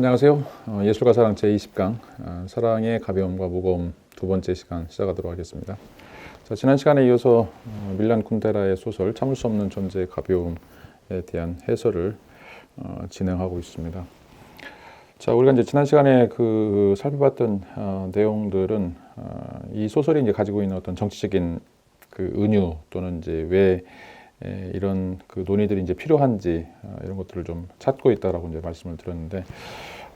안녕하세요. 예술과 사랑 제20강 사랑의 가벼움과 무거움 두 번째 시간 시작하도록 하겠습니다. 자, 지난 시간에 이어서 밀란 쿤데라의 소설 참을 수 없는 존재의 가벼움에 대한 해설을 진행하고 있습니다. 자, 우리가 이제 지난 시간에 살펴봤던 내용들은 이 소설이 이제 가지고 있는 어떤 정치적인 은유 또는 이제 왜 이런 논의들이 이제 필요한지 이런 것들을 좀 찾고 있다라고 이제 말씀을 드렸는데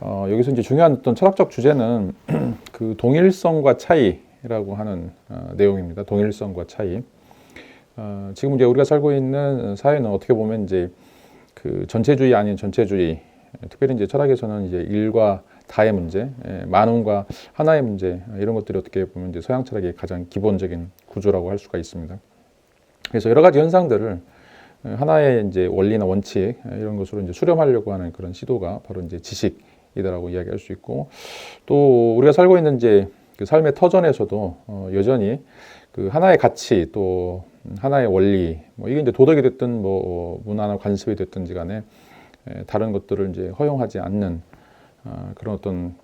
여기서 이제 중요한 어떤 철학적 주제는 동일성과 차이라고 하는 내용입니다. 동일성과 차이. 지금 이제 우리가 살고 있는 사회는 어떻게 보면 이제 전체주의 아닌 전체주의, 특별히 이제 철학에서는 이제 일과 다의 문제, 만원과 하나의 문제 이런 것들이 어떻게 보면 이제 서양 철학의 가장 기본적인 구조라고 할 수가 있습니다. 그래서 여러 가지 현상들을 하나의 이제 원리나 원칙 이런 것으로 이제 수렴하려고 하는 그런 시도가 바로 이제 지식이다라고 이야기할 수 있고, 또 우리가 살고 있는 이제 삶의 터전에서도 여전히 하나의 가치 또 하나의 원리 이게 이제 도덕이 됐든 문화나 관습이 됐든지 간에 다른 것들을 이제 허용하지 않는 그런 어떤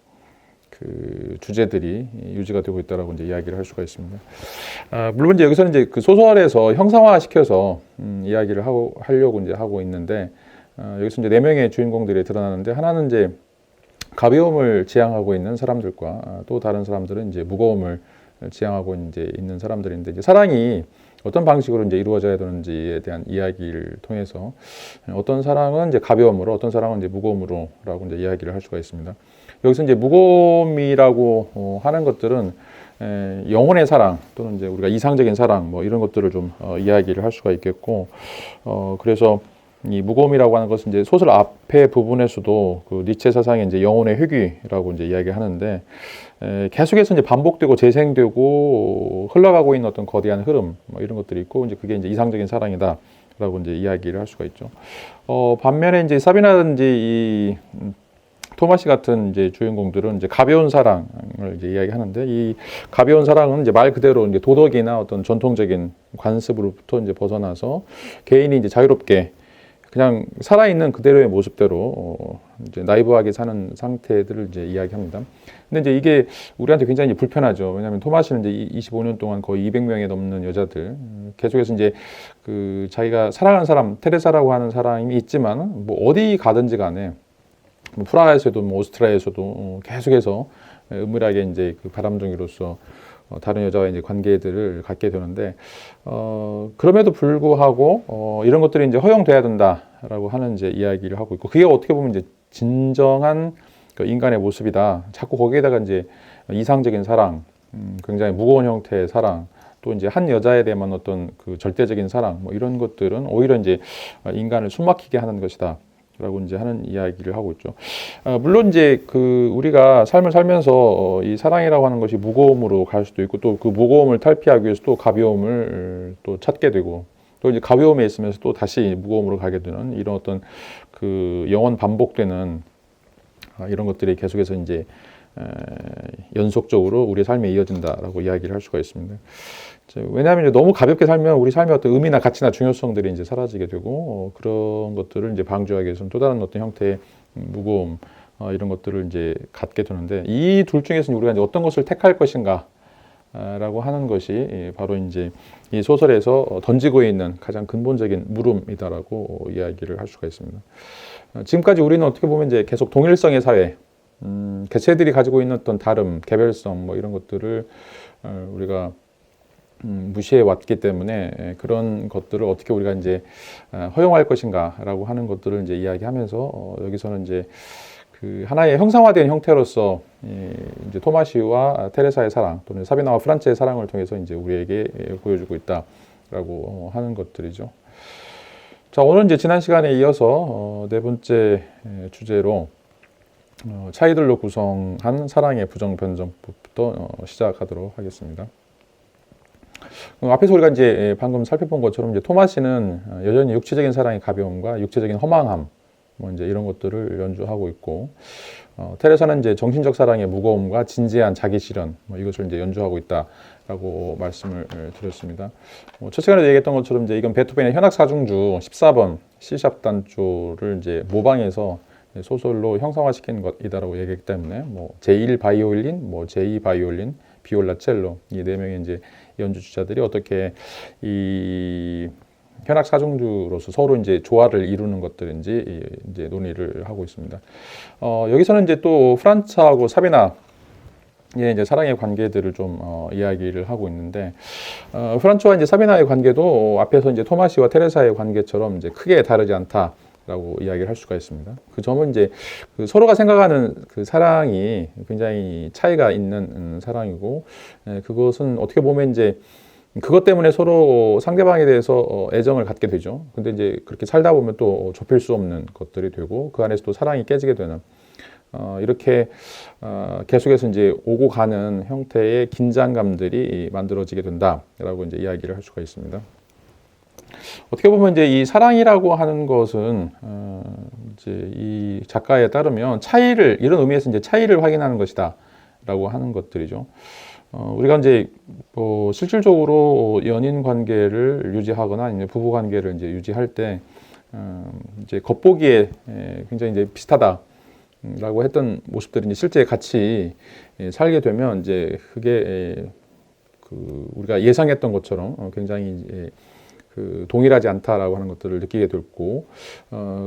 주제들이 유지가 되고 있다라고 이제 이야기를 할 수가 있습니다. 물론 이제 여기서는 이제 소설에서 형상화시켜서 이야기를 하려고 이제 하고 있는데, 여기서 이제 네 명의 주인공들이 드러나는데, 하나는 이제 가벼움을 지향하고 있는 사람들과 또 다른 사람들은 이제 무거움을 지향하고 이제 있는 사람들인데, 이제 사랑이 어떤 방식으로 이제 이루어져야 되는지에 대한 이야기를 통해서 어떤 사랑은 이제 가벼움으로, 어떤 사랑은 이제 무거움으로라고 이제 이야기를 할 수가 있습니다. 여기서 이제 무거움이라고 하는 것들은 영혼의 사랑 또는 이제 우리가 이상적인 사랑 이런 것들을 좀 이야기를 할 수가 있겠고, 그래서 이 무거움이라고 하는 것은 이제 소설 앞에 부분에서도 니체 사상의 이제 영혼의 회귀라고 이제 이야기하는데, 계속해서 이제 반복되고 재생되고 흘러가고 있는 어떤 거대한 흐름 이런 것들이 있고, 이제 그게 이제 이상적인 사랑이다라고 이제 이야기를 할 수가 있죠. 반면에 이제 사비나든지 이 토마시 같은 이제 주인공들은 이제 가벼운 사랑을 이제 이야기하는데, 이 가벼운 사랑은 이제 말 그대로 이제 도덕이나 어떤 전통적인 관습으로부터 이제 벗어나서 개인이 이제 자유롭게 그냥 살아있는 그대로의 모습대로 이제 나이브하게 사는 상태들을 이제 이야기합니다. 근데 이제 이게 우리한테 굉장히 불편하죠. 왜냐하면 토마시는 이제 25년 동안 거의 200명에 넘는 여자들 계속해서 이제 자기가 사랑하는 사람, 테레사라고 하는 사람이 있지만 어디 가든지 간에 프라하에서도 오스트리아에서도 계속해서 은밀하게 이제 바람둥이로서 다른 여자와 이제 관계들을 갖게 되는데, 그럼에도 불구하고 이런 것들이 이제 허용돼야 된다라고 하는 이제 이야기를 하고 있고, 그게 어떻게 보면 이제 진정한 인간의 모습이다. 자꾸 거기에다가 이제 이상적인 사랑, 굉장히 무거운 형태의 사랑, 또 이제 한 여자에 대한 어떤 절대적인 사랑 이런 것들은 오히려 이제 인간을 숨막히게 하는 것이다. 라고 이제 하는 이야기를 하고 있죠. 물론 이제 우리가 삶을 살면서 이 사랑이라고 하는 것이 무거움으로 갈 수도 있고, 또 무거움을 탈피하기 위해서 또 가벼움을 또 찾게 되고, 또 이제 가벼움에 있으면서 또 다시 무거움으로 가게 되는 이런 어떤 영원 반복되는 이런 것들이 계속해서 이제 연속적으로 우리의 삶에 이어진다라고 이야기를 할 수가 있습니다. 왜냐하면 이제 너무 가볍게 살면 우리 삶의 어떤 의미나 가치나 중요성들이 이제 사라지게 되고, 그런 것들을 이제 방지하기 위해서는 또 다른 어떤 형태의 무거움 이런 것들을 이제 갖게 되는데, 이 둘 중에서 우리가 이제 어떤 것을 택할 것인가 라고 하는 것이 바로 이제 이 소설에서 던지고 있는 가장 근본적인 물음이다라고 이야기를 할 수가 있습니다. 지금까지 우리는 어떻게 보면 이제 계속 동일성의 사회, 개체들이 가지고 있는 어떤 다름, 개별성 이런 것들을 우리가 무시해 왔기 때문에 그런 것들을 어떻게 우리가 이제 허용할 것인가라고 하는 것들을 이제 이야기하면서 여기서는 이제 하나의 형상화된 형태로서 이제 토마시와 테레사의 사랑 또는 사비나와 프란체의 사랑을 통해서 이제 우리에게 보여주고 있다라고 하는 것들이죠. 자, 오늘 이제 지난 시간에 이어서 네 번째 주제로 차이들로 구성한 사랑의 부정 변정법부터 시작하도록 하겠습니다. 앞에서 우리가 이제 방금 살펴본 것처럼 이제 토마시는 여전히 육체적인 사랑의 가벼움과 육체적인 허망함 이제 이런 것들을 연주하고 있고, 테레사는 이제 정신적 사랑의 무거움과 진지한 자기 실현 이것을 이제 연주하고 있다라고 말씀을 드렸습니다. 첫 시간에 얘기했던 것처럼 이제 이건 베토벤의 현악 사중주 14번 C샵 단조를 이제 모방해서 소설로 형상화시킨 것이다라고 얘기했기 때문에 뭐 제1 바이올린, 뭐 제2 바이올린, 비올라첼로 이 네 명의 이제 연주자들이 어떻게 이 현악 사중주로서 서로 이제 조화를 이루는 것들인지 이제 논의를 하고 있습니다. 여기서는 이제 또 프란츠하고 사비나 예, 이제 사랑의 관계들을 좀 이야기를 하고 있는데 프란츠와 이제 사비나의 관계도 앞에서 이제 토마시와 테레사의 관계처럼 이제 크게 다르지 않다라고 이야기를 할 수가 있습니다. 그 점은 이제 그 서로가 생각하는 그 사랑이 굉장히 차이가 있는 사랑이고 그것은 어떻게 보면 이제 그것 때문에 서로 상대방에 대해서 애정을 갖게 되죠. 근데 이제 그렇게 살다 보면 또 좁힐 수 없는 것들이 되고 그 안에서 또 사랑이 깨지게 되는 이렇게 계속해서 이제 오고 가는 형태의 긴장감들이 만들어지게 된다라고 이제 이야기를 할 수가 있습니다. 어떻게 보면 이제 이 사랑이라고 하는 것은 이제 이 작가에 따르면 차이를 이런 의미에서 이제 차이를 확인하는 것이다라고 하는 것들이죠. 우리가 이제 뭐 실질적으로 연인 관계를 유지하거나 아니면 부부 관계를 이제 유지할 때 이제 겉보기에 굉장히 이제 비슷하다라고 했던 모습들이 이제 실제 같이 살게 되면 이제 그게 그 우리가 예상했던 것처럼 굉장히 이제 그 동일하지 않다라고 하는 것들을 느끼게 됐고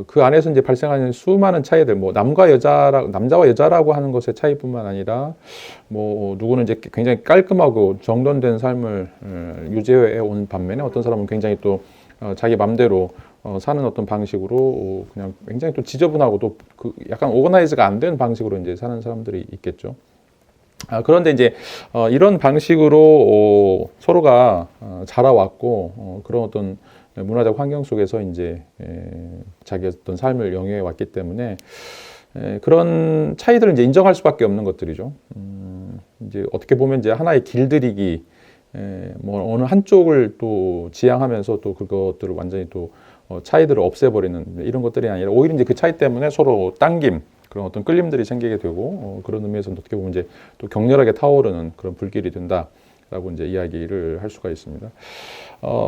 그 안에서 이제 발생하는 수많은 차이들 뭐 남자와 여자라고 하는 것의 차이뿐만 아니라 뭐 누구는 이제 굉장히 깔끔하고 정돈된 삶을 유지해 온 반면에 어떤 사람은 굉장히 또 자기 맘대로 사는 어떤 방식으로 그냥 굉장히 또 지저분하고 또 그 약간 오거나이즈가 안 된 방식으로 이제 사는 사람들이 있겠죠. 그런데 이제 이런 방식으로 서로가 자라왔고 그런 어떤 문화적 환경 속에서 이제 자기 어떤 삶을 영위해 왔기 때문에 그런 차이들을 이제 인정할 수밖에 없는 것들이죠. 이제 어떻게 보면 이제 하나의 길들이기, 뭐 어느 한쪽을 또 지향하면서 또 그것들을 완전히 또 차이들을 없애버리는 이런 것들이 아니라 오히려 이제 그 차이 때문에 서로 당김, 그런 어떤 끌림들이 생기게 되고 그런 의미에서는 어떻게 보면 이제 또 격렬하게 타오르는 그런 불길이 된다라고 이제 이야기를 할 수가 있습니다.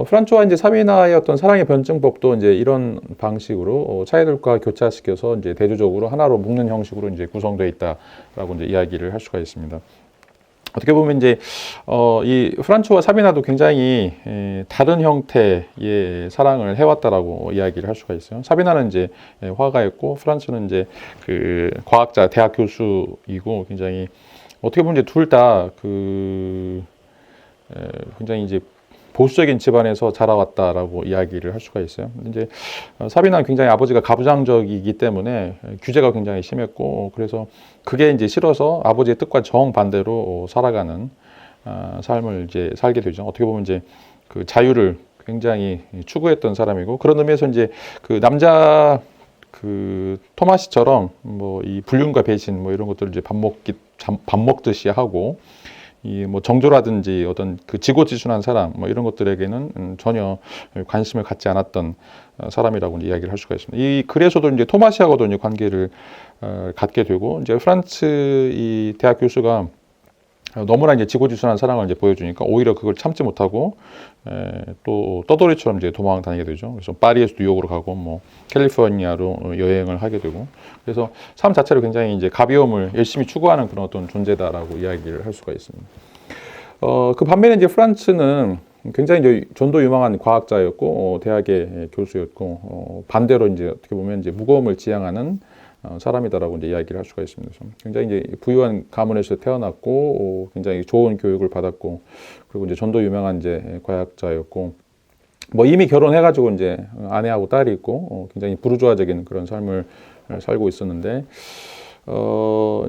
프란츠와 이제 사비나의 어떤 사랑의 변증법도 이제 이런 방식으로 차이들과 교차시켜서 이제 대조적으로 하나로 묶는 형식으로 이제 구성되어 있다라고 이제 이야기를 할 수가 있습니다. 어떻게 보면 이제 이 프란츠와 사비나도 굉장히 다른 형태의 사랑을 해왔다라고 이야기를 할 수가 있어요. 사비나는 이제 화가였고 프란츠는 이제 그 과학자, 대학 교수이고 굉장히 어떻게 보면 이제 둘 다 그 굉장히 이제 보수적인 집안에서 자라왔다라고 이야기를 할 수가 있어요. 이제 사비나는 굉장히 아버지가 가부장적이기 때문에 규제가 굉장히 심했고 그래서 그게 이제 싫어서 아버지의 뜻과 정반대로 살아가는 삶을 이제 살게 되죠. 어떻게 보면 이제 그 자유를 굉장히 추구했던 사람이고 그런 의미에서 이제 그 남자 그 토마시처럼 뭐 이 불륜과 배신 뭐 이런 것들을 이제 밥 먹듯이 하고 이 뭐 정조라든지 어떤 그 지고지순한 사람 뭐 이런 것들에게는 전혀 관심을 갖지 않았던 사람이라고 이제 이야기를 할 수가 있습니다. 이 그래서도 이제 토마시하고도 이제 관계를 갖게 되고 이제 프란츠 이 대학 교수가 너무나 이제 지고지순한 사랑을 이제 보여주니까 오히려 그걸 참지 못하고 또 떠돌이처럼 이제 도망 다니게 되죠. 그래서 파리에서 뉴욕으로 가고 뭐 캘리포니아로 여행을 하게 되고 그래서 삶 자체를 굉장히 이제 가벼움을 열심히 추구하는 그런 어떤 존재다라고 이야기를 할 수가 있습니다. 그 반면에 이제 프란츠는 굉장히 이제 전도 유망한 과학자였고 대학의 교수였고 반대로 이제 어떻게 보면 이제 무거움을 지향하는 사람이다라고 이제 이야기를 할 수가 있습니다. 굉장히 이제 부유한 가문에서 태어났고 굉장히 좋은 교육을 받았고 그리고 이제 전도 유명한 이제 과학자였고 뭐 이미 결혼해가지고 이제 아내하고 딸이 있고 굉장히 부르주아적인 그런 삶을 살고 있었는데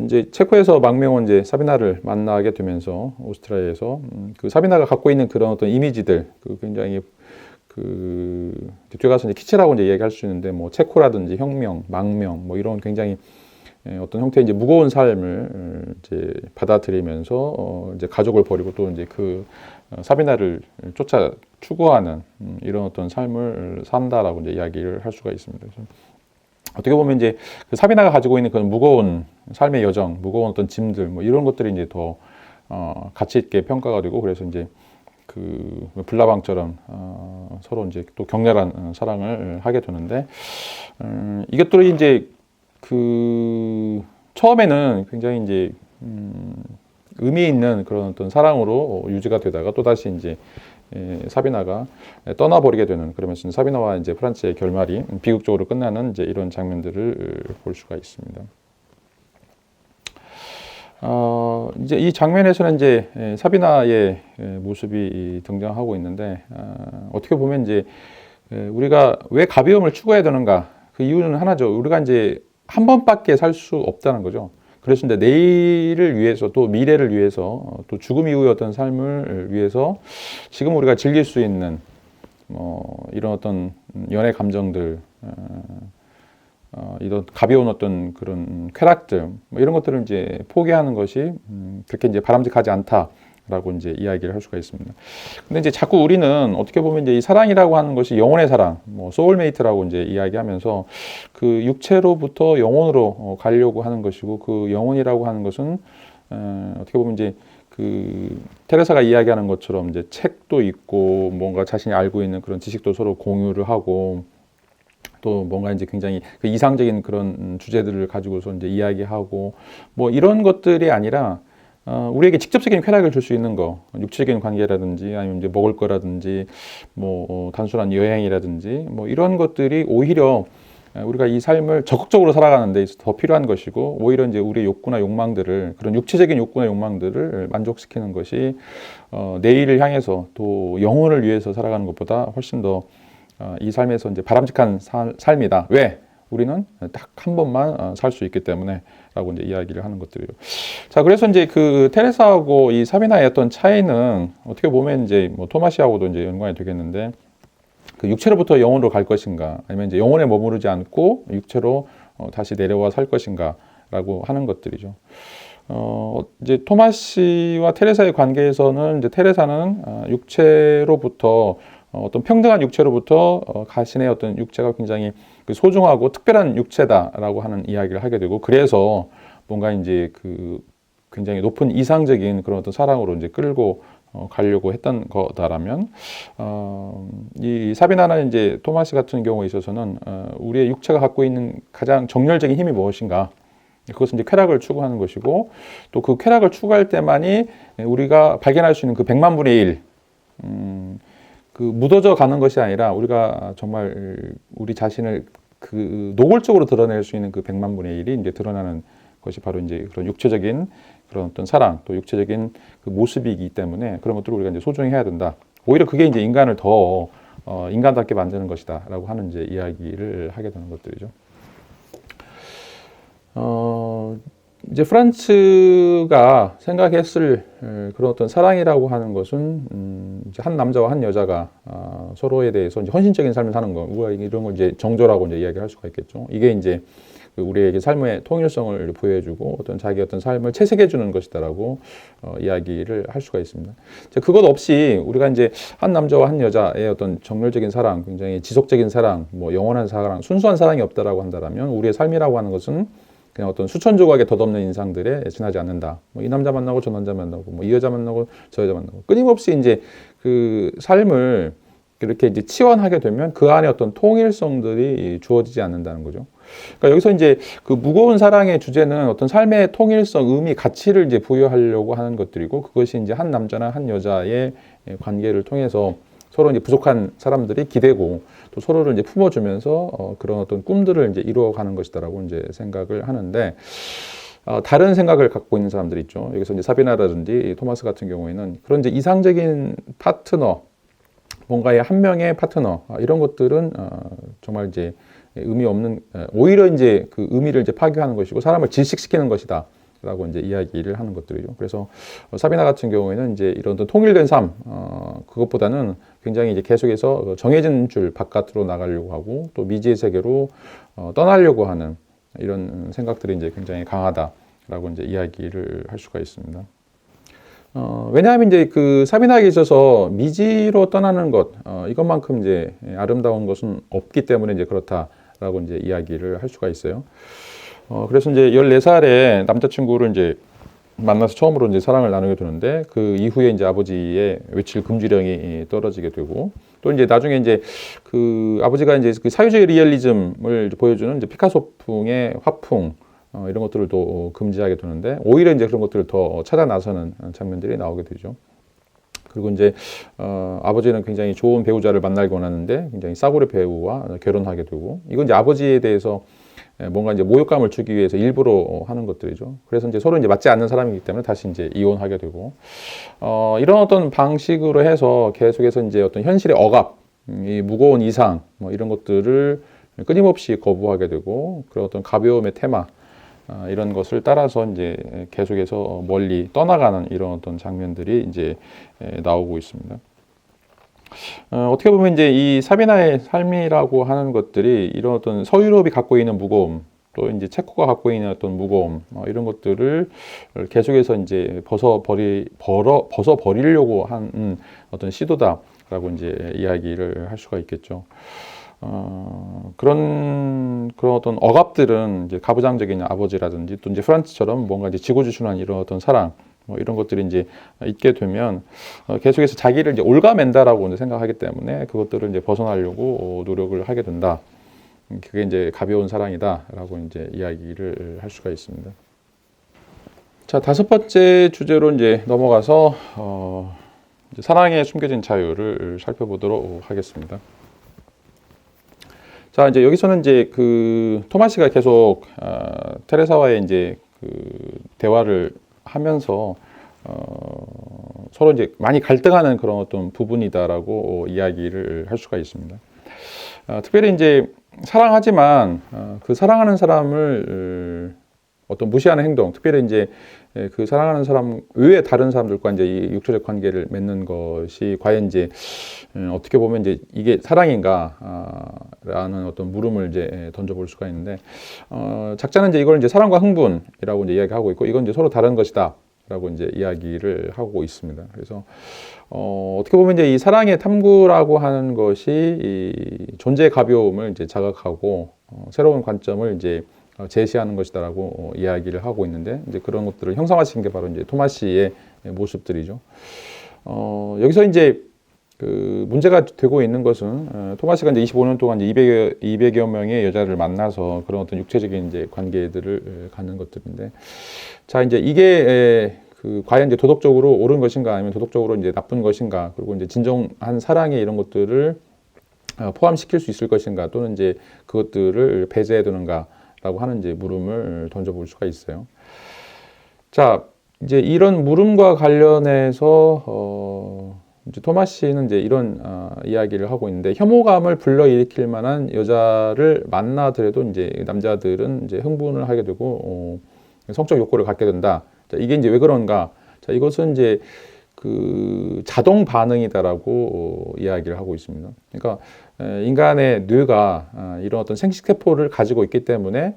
이제 체코에서 망명온 이제 사비나를 만나게 되면서 오스트리아에서 그 사비나가 갖고 있는 그런 어떤 이미지들 그 굉장히 그 뒤에 가서 이제 키치라고 이제 얘기할 수 있는데 뭐 체코라든지 혁명, 망명 뭐 이런 굉장히 어떤 형태의 이제 무거운 삶을 이제 받아들이면서 이제 가족을 버리고 또 이제 그 사비나를 쫓아 추구하는 이런 어떤 삶을 산다라고 이제 이야기를 할 수가 있습니다. 그래서 어떻게 보면 이제 그 사비나가 가지고 있는 그런 무거운 삶의 여정, 무거운 어떤 짐들 뭐 이런 것들이 이제 더 가치 있게 평가가 되고 그래서 이제 그 불나방처럼 서로 이제 또 격렬한 사랑을 하게 되는데 이것들이 이제 그 처음에는 굉장히 이제 의미 있는 그런 어떤 사랑으로 유지가 되다가 또 다시 이제 사비나가 떠나버리게 되는, 그러면서 사비나와 이제 프란츠의 결말이 비극적으로 끝나는 이제 이런 장면들을 볼 수가 있습니다. 이제 이 장면에서는 이제 사비나의 모습이 등장하고 있는데, 어떻게 보면 이제 우리가 왜 가벼움을 추구해야 되는가, 그 이유는 하나죠. 우리가 이제 한 번밖에 살 수 없다는 거죠. 그래서 이제 내일을 위해서, 또 미래를 위해서, 또 죽음 이후의 어떤 삶을 위해서 지금 우리가 즐길 수 있는 이런 어떤 연애 감정들, 이런 가벼운 어떤 그런 쾌락들, 이런 것들을 이제 포기하는 것이 그렇게 이제 바람직하지 않다라고 이제 이야기를 할 수가 있습니다. 근데 이제 자꾸 우리는 어떻게 보면 이제 이 사랑이라고 하는 것이 영혼의 사랑, 소울메이트라고 이제 이야기하면서 그 육체로부터 영혼으로 가려고 하는 것이고, 그 영혼이라고 하는 것은 어떻게 보면 이제 그 테레사가 이야기하는 것처럼 이제 책도 있고, 뭔가 자신이 알고 있는 그런 지식도 서로 공유를 하고, 또 뭔가 이제 굉장히 그 이상적인 그런 주제들을 가지고서 이제 이야기하고, 이런 것들이 아니라 우리에게 직접적인 쾌락을 줄 수 있는 거, 육체적인 관계라든지 아니면 이제 먹을 거라든지 단순한 여행이라든지 이런 것들이 오히려 우리가 이 삶을 적극적으로 살아가는 데 있어서 더 필요한 것이고, 오히려 이제 우리의 욕구나 욕망들을, 그런 육체적인 욕구나 욕망들을 만족시키는 것이 내일을 향해서 또 영혼을 위해서 살아가는 것보다 훨씬 더 이 삶에서 이제 바람직한 삶이다. 왜? 우리는 딱 한 번만 살 수 있기 때문에 라고 이제 이야기를 하는 것들이에요. 자, 그래서 이제 그 테레사하고 이 사비나의 어떤 차이는 어떻게 보면 이제 토마시하고도 이제 연관이 되겠는데, 그 육체로부터 영혼으로 갈 것인가, 아니면 이제 영혼에 머무르지 않고 육체로 다시 내려와 살 것인가 라고 하는 것들이죠. 이제 토마시와 테레사의 관계에서는 이제 테레사는 육체로부터 어떤 평등한 육체로부터 자신의 어떤 육체가 굉장히 소중하고 특별한 육체다라고 하는 이야기를 하게 되고, 그래서 뭔가 이제 그 굉장히 높은 이상적인 그런 어떤 사랑으로 이제 끌고 가려고 했던 거다라면, 이 사비나나 이제 토마시 같은 경우에 있어서는 우리의 육체가 갖고 있는 가장 정열적인 힘이 무엇인가, 그것은 이제 쾌락을 추구하는 것이고, 또 그 쾌락을 추구할 때만이 우리가 발견할 수 있는 그 100만 분의 1, 그 묻어져 가는 것이 아니라 우리가 정말 우리 자신을 그 노골적으로 드러낼 수 있는 그 100만 분의 1이 이제 드러나는 것이 바로 이제 그런 육체적인 그런 어떤 사랑, 또 육체적인 그 모습이기 때문에 그런 것들을 우리가 이제 소중히 해야 된다. 오히려 그게 이제 인간을 더 인간답게 만드는 것이다라고 하는 이제 이야기를 하게 되는 것들이죠. 이제 프란츠가 생각했을 그런 어떤 사랑이라고 하는 것은 이제 한 남자와 한 여자가 서로에 대해서 이제 헌신적인 삶을 사는 거, 우리가 이런 걸 이제 정조라고 이제 이야기할 수가 있겠죠. 이게 이제 우리에게 삶의 통일성을 부여해주고 어떤 자기 어떤 삶을 채색해주는 것이다라고 이야기를 할 수가 있습니다. 그것 없이 우리가 이제 한 남자와 한 여자의 어떤 정열적인 사랑, 굉장히 지속적인 사랑, 영원한 사랑, 순수한 사랑이 없다라고 한다라면 우리의 삶이라고 하는 것은 그냥 어떤 수천 조각의 덧없는 인상들에 지나지 않는다. 이 남자 만나고 저 남자 만나고, 이 여자 만나고 저 여자 만나고, 끊임없이 이제 그 삶을 이렇게 이제 치환하게 되면 그 안에 어떤 통일성들이 주어지지 않는다는 거죠. 그러니까 여기서 이제 그 무거운 사랑의 주제는 어떤 삶의 통일성, 의미, 가치를 이제 부여하려고 하는 것들이고, 그것이 이제 한 남자나 한 여자의 관계를 통해서 서로 이제 부족한 사람들이 기대고 또 서로를 이제 품어주면서 그런 어떤 꿈들을 이제 이루어가는 것이다라고 이제 생각을 하는데, 다른 생각을 갖고 있는 사람들이 있죠. 여기서 이제 사비나라든지 토마스 같은 경우에는 그런 이제 이상적인 파트너, 뭔가의 한 명의 파트너, 이런 것들은 정말 이제 의미 없는, 오히려 이제 그 의미를 이제 파괴하는 것이고 사람을 질식시키는 것이다. 라고 이제 이야기를 하는 것들이죠. 그래서 사비나 같은 경우에는 이제 이런 통일된 삶, 그것보다는 굉장히 이제 계속해서 정해진 줄 바깥으로 나가려고 하고 또 미지의 세계로 떠나려고 하는 이런 생각들이 이제 굉장히 강하다라고 이제 이야기를 할 수가 있습니다. 왜냐하면 이제 그 사비나에게 있어서 미지로 떠나는 것, 이것만큼 이제 아름다운 것은 없기 때문에 이제 그렇다라고 이제 이야기를 할 수가 있어요. 그래서 이제 14살에 남자친구를 이제 만나서 처음으로 이제 사랑을 나누게 되는데 그 이후에 이제 아버지의 외출 금지령이 떨어지게 되고 또 이제 나중에 이제 그 아버지가 이제 그 사회주의 리얼리즘을 보여주는 이제 피카소풍의 화풍 이런 것들을 또 금지하게 되는데 오히려 이제 그런 것들을 더 찾아 나서는 장면들이 나오게 되죠. 그리고 이제 아버지는 굉장히 좋은 배우자를 만나기 원하는데 굉장히 싸구려 배우와 결혼하게 되고 이건 이제 아버지에 대해서 뭔가 이제 모욕감을 주기 위해서 일부러 하는 것들이죠. 그래서 이제 서로 이제 맞지 않는 사람이기 때문에 다시 이제 이혼하게 되고 이런 어떤 방식으로 해서 계속해서 이제 어떤 현실의 억압, 이 무거운 이상 뭐 이런 것들을 끊임없이 거부하게 되고 그런 어떤 가벼움의 테마 이런 것을 따라서 이제 계속해서 멀리 떠나가는 이런 어떤 장면들이 이제 나오고 있습니다. 어떻게 보면 이제 이 사비나의 삶이라고 하는 것들이 이런 어떤 서유럽이 갖고 있는 무거움, 또 이제 체코가 갖고 있는 어떤 무거움, 이런 것들을 계속해서 이제 벗어버리려고 한 어떤 시도다라고 이제 이야기를 할 수가 있겠죠. 그런 어떤 억압들은 이제 가부장적인 아버지라든지 또 이제 프란츠처럼 뭔가 이제 지고지순한 이런 어떤 사랑, 뭐 이런 것들이 이제 있게 되면 계속해서 자기를 이제 올가맨다라고 이제 생각하기 때문에 그것들을 이제 벗어나려고 노력을 하게 된다. 그게 이제 가벼운 사랑이다라고 이제 이야기를 할 수가 있습니다. 자, 다섯 번째 주제로 이제 넘어가서 이제 사랑에 숨겨진 자유를 살펴보도록 하겠습니다. 자, 이제 여기서는 이제 그 토마시가 계속 테레사와의 이제 그 대화를 하면서 서로 이제 많이 갈등하는 그런 어떤 부분이다라고 이야기를 할 수가 있습니다. 특별히 이제 사랑하지만 그 사랑하는 사람을 어떤 무시하는 행동, 특별히 이제 그 사랑하는 사람 외에 다른 사람들과 이제 이 육체적 관계를 맺는 것이 과연 이제 어떻게 보면 이제 이게 사랑인가 라는 어떤 물음을 이제 던져볼 수가 있는데 작자는 이제 이걸 이제 사랑과 흥분이라고 이제 이야기하고 있고 이건 이제 서로 다른 것이다라고 이제 이야기를 하고 있습니다. 그래서 어떻게 보면 이제 이 사랑의 탐구라고 하는 것이 이 존재의 가벼움을 이제 자각하고 새로운 관점을 이제 제시하는 것이다라고 이야기를 하고 있는데 이제 그런 것들을 형상화시킨 게 바로 이제 토마시의 모습들이죠. 여기서 이제 그 문제가 되고 있는 것은 토마시가 이제 25년 동안 이제 200여 명의 여자를 만나서 그런 어떤 육체적인 이제 관계들을 갖는 것들인데 자 이제 이게 그 과연 이제 도덕적으로 옳은 것인가 아니면 도덕적으로 이제 나쁜 것인가 그리고 이제 진정한 사랑의 이런 것들을 포함시킬 수 있을 것인가 또는 이제 그것들을 배제해 두는가 라고 하는 이제 물음을 던져볼 수가 있어요. 자, 이제 이런 물음과 관련해서 이제 토마시는 이제 이런 이야기를 하고 있는데 혐오감을 불러일으킬 만한 여자를 만나더라도 이제 남자들은 이제 흥분을 하게 되고 성적 욕구를 갖게 된다. 자, 이게 이제 왜 그런가? 자, 이것은 이제 그 자동 반응이다라고 이야기를 하고 있습니다. 그러니까 인간의 뇌가 이런 어떤 생식세포를 가지고 있기 때문에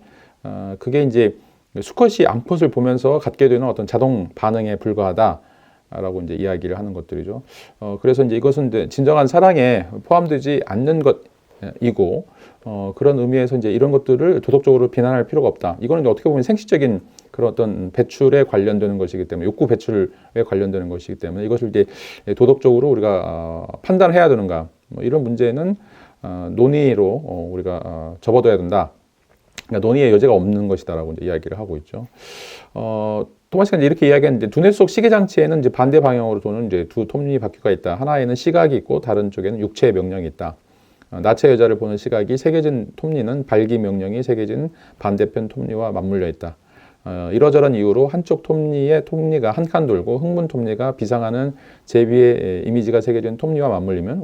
그게 이제 수컷이 암컷을 보면서 갖게 되는 어떤 자동 반응에 불과하다라고 이제 이야기를 하는 것들이죠. 그래서 이제 이것은 이제 진정한 사랑에 포함되지 않는 것이고 그런 의미에서 이제 이런 것들을 도덕적으로 비난할 필요가 없다. 이거는 이제 어떻게 보면 생식적인 그런 어떤 배출에 관련되는 것이기 때문에 욕구 배출에 관련되는 것이기 때문에 이것을 이제 도덕적으로 우리가 판단해야 되는가 뭐 이런 문제는 논의로 우리가 접어둬야 된다. 그러니까 논의의 여지가 없는 것이다라고 이제 이야기를 하고 있죠. 토마시가 이제 이렇게 이야기했는데 두뇌 속 시계 장치에는 이제 반대 방향으로 도는 이제 두 톱니 바퀴가 있다. 하나에는 시각이 있고 다른 쪽에는 육체의 명령이 있다. 나체 여자를 보는 시각이 새겨진 톱니는 발기 명령이 새겨진 반대편 톱니와 맞물려 있다. 이러저런 이유로 한쪽 톱니의 톱니가 한 칸 돌고 흥분 톱니가 비상하는 제비의 이미지가 새겨진 톱니와 맞물리면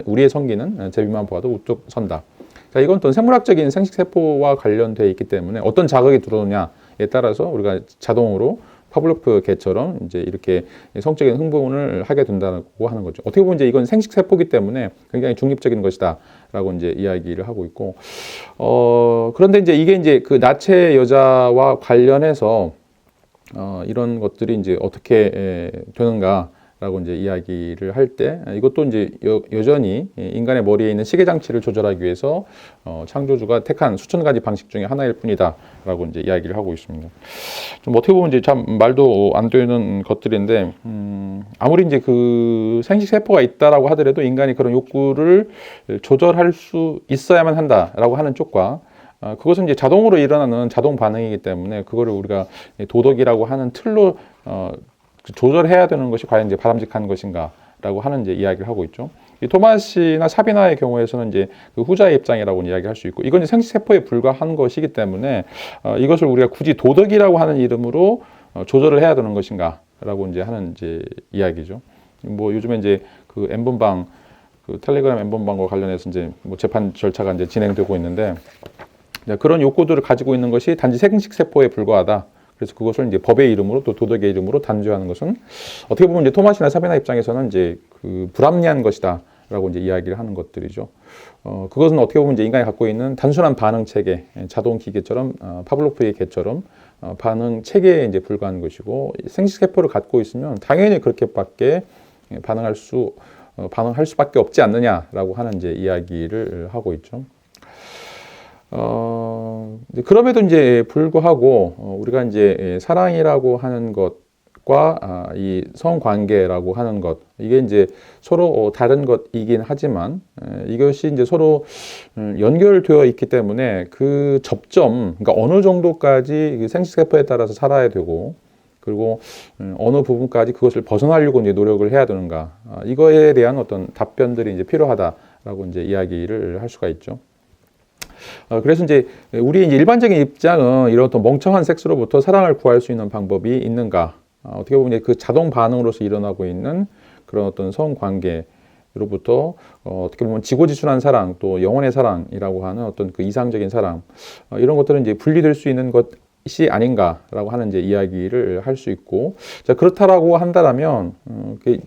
우리의 성기는 제비만 보아도 우뚝 선다. 자, 이건 또 생물학적인 생식세포와 관련되어 있기 때문에 어떤 자극이 들어오냐에 따라서 우리가 자동으로 파블로프 개처럼 이제 이렇게 성적인 흥분을 하게 된다고 하는 거죠. 어떻게 보면 이제 이건 생식세포이기 때문에 굉장히 중립적인 것이다라고 이제 이야기를 하고 있고, 그런데 이제 이게 이제 그 나체 여자와 관련해서 이런 것들이 이제 어떻게 되는가 라고 이제 이야기를 할 때 이것도 이제 여전히 인간의 머리에 있는 시계 장치를 조절하기 위해서 창조주가 택한 수천 가지 방식 중에 하나일 뿐이다라고 이제 이야기를 하고 있습니다. 좀 어떻게 보면 이제 참 말도 안 되는 것들인데 아무리 이제 그 생식 세포가 있다라고 하더라도 인간이 그런 욕구를 조절할 수 있어야만 한다라고 하는 쪽과 그것은 이제 자동으로 일어나는 자동 반응이기 때문에 그거를 우리가 도덕이라고 하는 틀로 조절해야 되는 것이 과연 이제 바람직한 것인가라고 하는 이제 이야기를 하고 있죠. 이 토마시나 사비나의 경우에서는 이제 그 후자의 입장이라고 이야기할 수 있고, 이건 생식세포에 불과한 것이기 때문에 이것을 우리가 굳이 도덕이라고 하는 이름으로 조절을 해야 되는 것인가라고 이제 하는 이제 이야기죠. 뭐 요즘에 이제 그 N번방, 그 텔레그램 N번방과 관련해서 이제 뭐 재판 절차가 이제 진행되고 있는데, 그런 욕구들을 가지고 있는 것이 단지 생식세포에 불과하다. 그래서 그것을 이제 법의 이름으로 또 도덕의 이름으로 단죄하는 것은 어떻게 보면 이제 토마시나 사비나 입장에서는 이제 그 불합리한 것이다라고 이제 이야기를 하는 것들이죠. 그것은 어떻게 보면 이제 인간이 갖고 있는 단순한 반응 체계, 자동 기계처럼 파블로프의 개처럼 반응 체계에 이제 불과한 것이고, 생식세포를 갖고 있으면 당연히 그렇게밖에 반응할 수밖에 없지 않느냐라고 하는 이제 이야기를 하고 있죠. 그럼에도 이제 불구하고 우리가 이제 사랑이라고 하는 것과 이 성관계라고 하는 것, 이게 이제 서로 다른 것이긴 하지만 이것이 이제 서로 연결되어 있기 때문에 그 접점, 그러니까 어느 정도까지 생식세포에 따라서 살아야 되고, 그리고 어느 부분까지 그것을 벗어나려고 이제 노력을 해야 되는가, 이거에 대한 어떤 답변들이 이제 필요하다라고 이제 이야기를 할 수가 있죠. 그래서 이제 우리 일반적인 입장은 이런 어떤 멍청한 섹스로부터 사랑을 구할 수 있는 방법이 있는가? 어떻게 보면 그 자동 반응으로서 일어나고 있는 그런 어떤 성관계로부터 어떻게 보면 지고지순한 사랑, 또 영혼의 사랑이라고 하는 어떤 그 이상적인 사랑, 이런 것들은 이제 분리될 수 있는 것이 아닌가라고 하는 이제 이야기를 할 수 있고, 자, 그렇다라고 한다면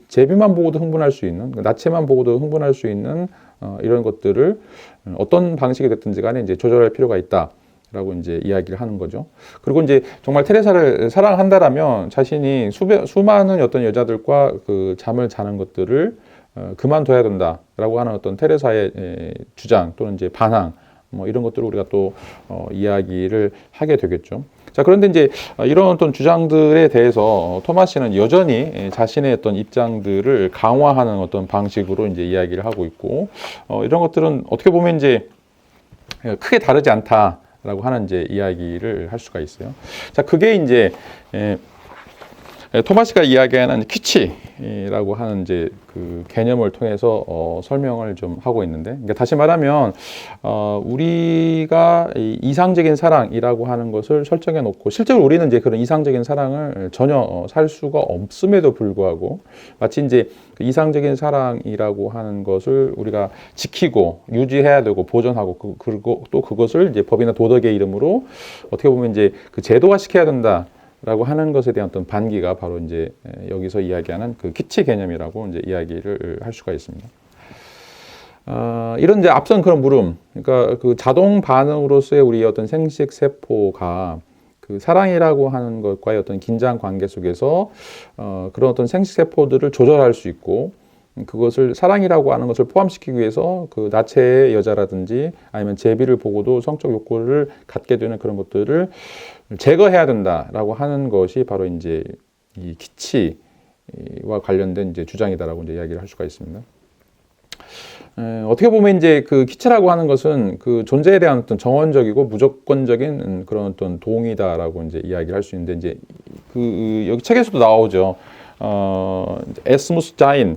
제비만 보고도 흥분할 수 있는, 나체만 보고도 흥분할 수 있는 이런 것들을 어떤 방식이 됐든지 간에 이제 조절할 필요가 있다라고 이제 이야기를 하는 거죠. 그리고 이제 정말 테레사를 사랑한다라면 자신이 수많은 어떤 여자들과 그 잠을 자는 것들을 그만둬야 된다라고 하는 어떤 테레사의 주장 또는 이제 반항, 뭐 이런 것들을 우리가 또 이야기를 하게 되겠죠. 자, 그런데 이제 이런 어떤 주장들에 대해서 토마시는 여전히 자신의 어떤 입장들을 강화하는 어떤 방식으로 이제 이야기를 하고 있고, 이런 것들은 어떻게 보면 이제 크게 다르지 않다라고 하는 이제 이야기를 할 수가 있어요. 자, 그게 이제 토마시가 이야기하는 키치라고 하는 이제 그 개념을 통해서 설명을 좀 하고 있는데, 그러니까 다시 말하면 우리가 이상적인 사랑이라고 하는 것을 설정해 놓고 실제로 우리는 이제 그런 이상적인 사랑을 전혀 살 수가 없음에도 불구하고 마치 이제 그 이상적인 사랑이라고 하는 것을 우리가 지키고 유지해야 되고 보존하고 그리고 또 그것을 이제 법이나 도덕의 이름으로 어떻게 보면 이제 그 제도화 시켜야 된다. 라고 하는 것에 대한 어떤 반기가 바로 이제 여기서 이야기하는 그 키치 개념이라고 이제 이야기를 할 수가 있습니다. 이런 이제 앞선 그런 물음, 그러니까 그 자동 반응으로서의 우리 어떤 생식 세포가 그 사랑이라고 하는 것과의 어떤 긴장 관계 속에서 그런 어떤 생식 세포들을 조절할 수 있고, 그것을 사랑이라고 하는 것을 포함시키기 위해서 그 나체의 여자라든지 아니면 제비를 보고도 성적 욕구를 갖게 되는 그런 것들을 제거해야 된다라고 하는 것이 바로 이제 이 키치와 관련된 이제 주장이다라고 이제 이야기를 할 수가 있습니다. 어떻게 보면 이제 그 키치라고 하는 것은 그 존재에 대한 어떤 정원적이고 무조건적인 그런 어떤 동의다라고 이제 이야기를 할 수 있는데, 이제 그 여기 책에서도 나오죠. 에스무스 자인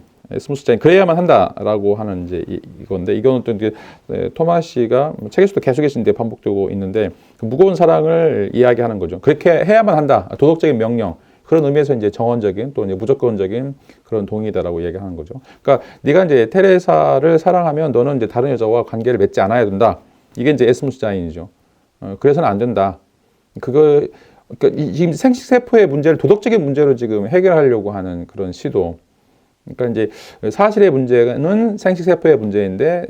그래야만 한다라고 하는 이제 이건데, 이거는 또 이제 토마시가 책에서도 계속해서 이제 반복되고 있는데, 그 무거운 사랑을 이야기하는 거죠. 그렇게 해야만 한다, 도덕적인 명령, 그런 의미에서 이제 정원적인 또 이제 무조건적인 그런 동의다라고 이야기하는 거죠. 그러니까 네가 이제 테레사를 사랑하면 너는 이제 다른 여자와 관계를 맺지 않아야 된다. 이게 이제 에스무스 자인이죠. 그래서는 안 된다. 그러니까 지금 생식세포의 문제를 도덕적인 문제로 지금 해결하려고 하는 그런 시도. 그러니까 이제 사실의 문제는 생식세포의 문제인데,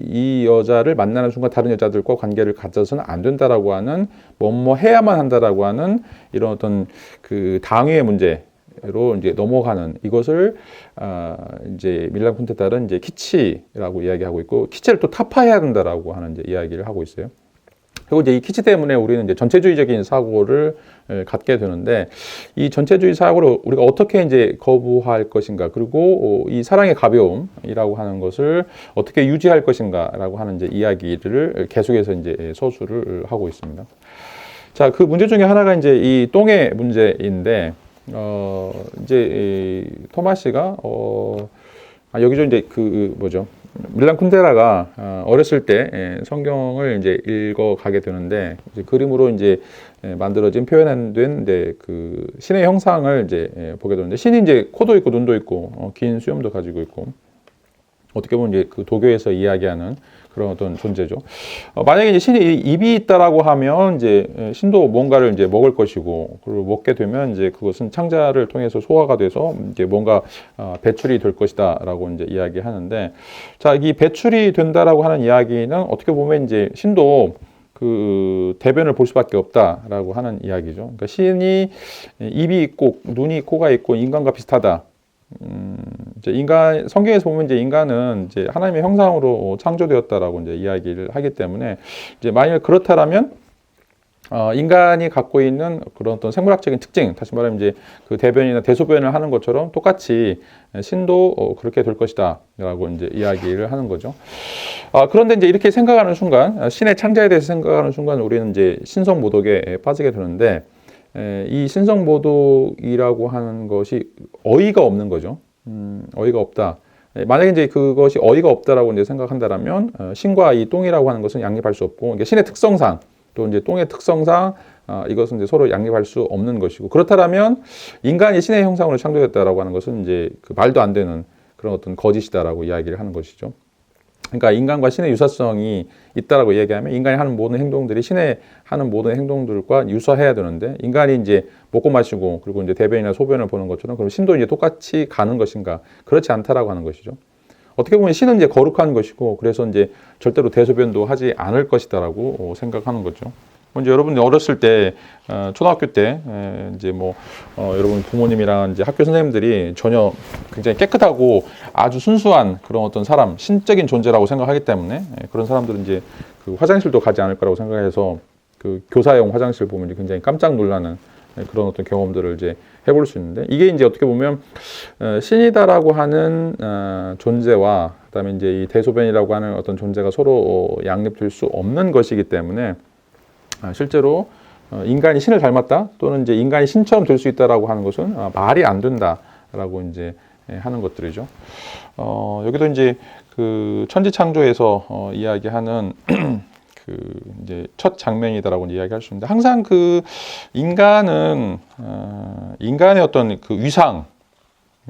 이 여자를 만나는 순간 다른 여자들과 관계를 가져서는 안 된다라고 하는, 뭐뭐 해야만 한다라고 하는 이런 어떤 그 당위의 문제, 로 이제 넘어가는 이것을 이제 밀란 쿤데타는 이제 키치라고 이야기하고 있고, 키치를 또 타파해야 된다라고 하는 이제 이야기를 하고 있어요. 그리고 이제 이 키치 때문에 우리는 이제 전체주의적인 사고를 갖게 되는데, 이 전체주의 사고를 우리가 어떻게 이제 거부할 것인가, 그리고 이 사랑의 가벼움이라고 하는 것을 어떻게 유지할 것인가라고 하는 이제 이야기를 계속해서 이제 서술을 하고 있습니다. 자, 그 문제 중에 하나가 이제 이 똥의 문제인데, 이제 토마시가 여기서 이제 그 뭐죠? 밀란 쿤데라가 어렸을 때 성경을 이제 읽어 가게 되는데, 이제 그림으로 이제 만들어진 표현된 이제 그 신의 형상을 이제 보게 되는데, 신이 이제 코도 있고 눈도 있고 긴 수염도 가지고 있고, 어떻게 보면 이제 그 도교에서 이야기하는 그런 어떤 존재죠. 만약에 이제 신이 입이 있다라고 하면 이제 신도 뭔가를 이제 먹을 것이고, 그리고 먹게 되면 이제 그것은 창자를 통해서 소화가 돼서 이제 뭔가 배출이 될 것이다라고 이제 이야기하는데, 자, 이 배출이 된다라고 하는 이야기는 어떻게 보면 이제 신도 그 대변을 볼 수밖에 없다라고 하는 이야기죠. 그러니까 신이 입이 있고 눈이 코가 있고 인간과 비슷하다. 이제 인간, 성경에서 보면 이제 인간은 이제 하나님의 형상으로 창조되었다라고 이제 이야기를 하기 때문에, 이제 만약 그렇다라면 인간이 갖고 있는 그런 어떤 생물학적인 특징, 다시 말하면 이제 그 대변이나 대소변을 하는 것처럼 똑같이 신도 그렇게 될 것이다라고 이제 이야기를 하는 거죠. 그런데 이제 이렇게 생각하는 순간, 신의 창자에 대해서 생각하는 순간 우리는 이제 신성 모독에 빠지게 되는데, 이 신성 모독이라고 하는 것이 어이가 없는 거죠. 어이가 없다. 만약에 이제 그것이 어이가 없다라고 이제 생각한다라면, 신과 이 똥이라고 하는 것은 양립할 수 없고, 신의 특성상, 또 이제 똥의 특성상, 이것은 이제 서로 양립할 수 없는 것이고, 그렇다라면 인간이 신의 형상으로 창조됐다라고 하는 것은 이제 그 말도 안 되는 그런 어떤 거짓이다라고 이야기를 하는 것이죠. 그러니까 인간과 신의 유사성이 있다라고 얘기하면, 인간이 하는 모든 행동들이 신의 하는 모든 행동들과 유사해야 되는데, 인간이 이제 먹고 마시고 그리고 이제 대변이나 소변을 보는 것처럼 그럼 신도 이제 똑같이 가는 것인가? 그렇지 않다라고 하는 것이죠. 어떻게 보면 신은 이제 거룩한 것이고, 그래서 이제 절대로 대소변도 하지 않을 것이다라고 생각하는 거죠. 이제 여러분 어렸을 때, 초등학교 때, 이제 뭐, 여러분 부모님이랑 이제 학교 선생님들이 전혀 굉장히 깨끗하고 아주 순수한 그런 어떤 사람, 신적인 존재라고 생각하기 때문에, 그런 사람들은 이제 그 화장실도 가지 않을 거라고 생각해서 그 교사용 화장실 보면 이제 굉장히 깜짝 놀라는 그런 어떤 경험들을 이제 해볼 수 있는데, 이게 이제 어떻게 보면 신이다라고 하는 존재와 그다음에 이제 이 대소변이라고 하는 어떤 존재가 서로 양립될 수 없는 것이기 때문에, 실제로 인간이 신을 닮았다, 또는 이제 인간이 신처럼 될 수 있다라고 하는 것은 말이 안 된다라고 이제 하는 것들이죠. 여기도 이제 그 천지창조에서 이야기하는 그 이제 첫 장면이다라고 이야기할 수 있는데, 항상 그 인간은 인간의 어떤 그 위상,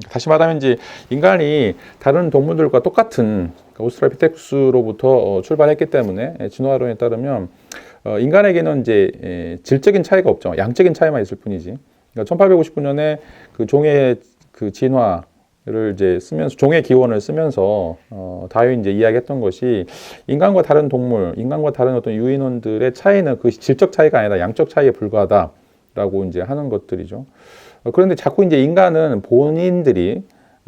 다시 말하면 이제 인간이 다른 동물들과 똑같은, 그러니까 오스트랄피테쿠스로부터 출발했기 때문에 진화론에 따르면 인간에게는 이제 질적인 차이가 없죠. 양적인 차이만 있을 뿐이지. 그러니까 1859년에 그 종의 그 진화를 이제 쓰면서, 종의 기원을 쓰면서 다윈이 이제 이야기했던 것이, 인간과 다른 동물, 인간과 다른 어떤 유인원들의 차이는 그 질적 차이가 아니라 양적 차이에 불과하다라고 이제 하는 것들이죠. 그런데 자꾸 이제 인간은 본인들이